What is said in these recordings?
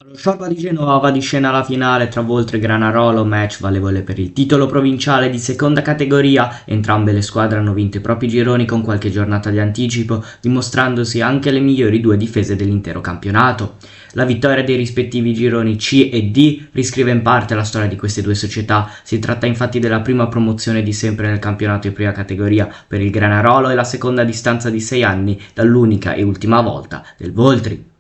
Lo Sciorba di Genova va di scena alla finale tra Voltri e Granarolo, match valevole per il titolo provinciale di seconda categoria. Entrambe le squadre hanno vinto i propri gironi con qualche giornata di anticipo, dimostrandosi anche le migliori due difese dell'intero campionato. La vittoria dei rispettivi gironi C e D riscrive in parte la storia di queste due società. Si tratta infatti della prima promozione di sempre nel campionato di prima categoria per il Granarolo e la seconda a distanza di 6 anni dall'unica e ultima volta del Voltri.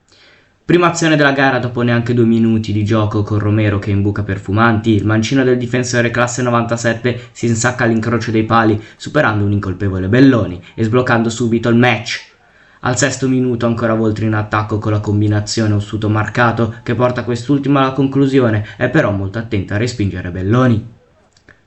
Prima azione della gara dopo neanche 2 minuti di gioco con Romero che imbuca per Fumanti, il mancino del difensore classe 97 si insacca all'incrocio dei pali superando un incolpevole Belloni e sbloccando subito il match. Al sesto minuto ancora Voltri in attacco con la combinazione Ossuto Marcato che porta quest'ultimo alla conclusione, è però molto attenta a respingere Belloni.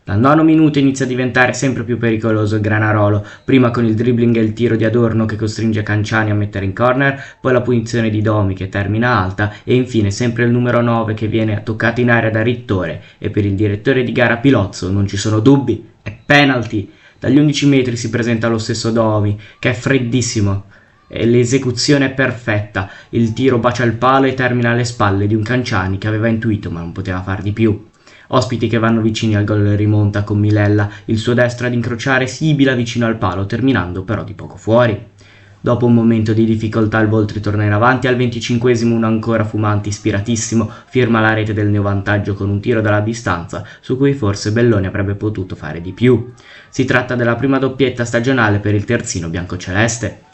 Dal nono minuto inizia a diventare sempre più pericoloso il Granarolo, prima con il dribbling e il tiro di Adorno che costringe Canciani a mettere in corner, poi la punizione di Domi che termina alta e infine sempre il numero 9 che viene toccato in area da Rittore e per il direttore di gara Pilozzo non ci sono dubbi, è penalty. Dagli 11 metri si presenta lo stesso Domi che è freddissimo e l'esecuzione è perfetta, il tiro bacia il palo e termina alle spalle di un Canciani che aveva intuito ma non poteva far di più. Ospiti che vanno vicini al gol rimonta con Milella, il suo destro ad incrociare sibila vicino al palo, terminando però di poco fuori. Dopo un momento di difficoltà il Voltri torna in avanti, al 25esimo un ancora Fumanti ispiratissimo firma la rete del neovantaggio con un tiro dalla distanza, su cui forse Belloni avrebbe potuto fare di più. Si tratta della prima doppietta stagionale per il terzino biancoceleste.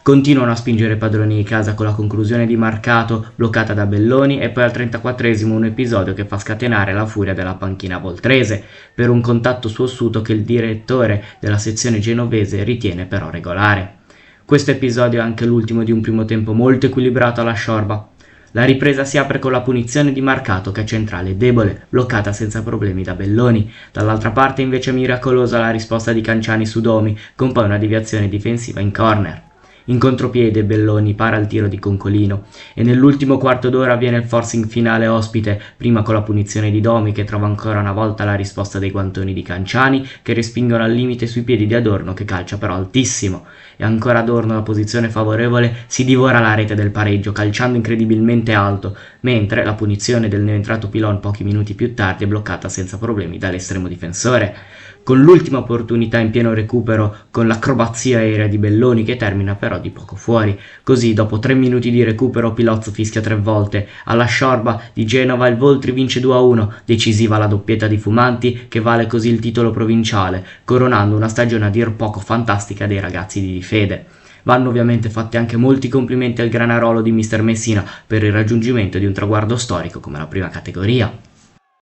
Continuano a spingere i padroni di casa con la conclusione di Marcato bloccata da Belloni e poi al 34esimo un episodio che fa scatenare la furia della panchina voltrese per un contatto su Ossuto che il direttore della sezione genovese ritiene però regolare. Questo episodio è anche l'ultimo di un primo tempo molto equilibrato alla Sciorba. La ripresa si apre con la punizione di Marcato che è centrale e debole, bloccata senza problemi da Belloni. Dall'altra parte invece miracolosa la risposta di Canciani su Domi con poi una deviazione difensiva in corner. In contropiede Belloni para il tiro di Concolino e nell'ultimo quarto d'ora viene il forcing finale ospite, prima con la punizione di Domi che trova ancora una volta la risposta dei guantoni di Canciani che respingono al limite sui piedi di Adorno che calcia però altissimo e ancora Adorno la posizione favorevole si divora la rete del pareggio calciando incredibilmente alto, mentre la punizione del neoentrato Pilon pochi minuti più tardi è bloccata senza problemi dall'estremo difensore. Con l'ultima opportunità in pieno recupero con l'acrobazia aerea di Belloni che termina però di poco fuori. Così dopo 3 minuti di recupero Pilozzo fischia 3 volte. Alla Sciorba di Genova il Voltri vince 2-1, decisiva la doppietta di Fumanti che vale così il titolo provinciale, coronando una stagione a dir poco fantastica dei ragazzi di Difede. Vanno ovviamente fatti anche molti complimenti al Granarolo di Mister Messina per il raggiungimento di un traguardo storico come la prima categoria.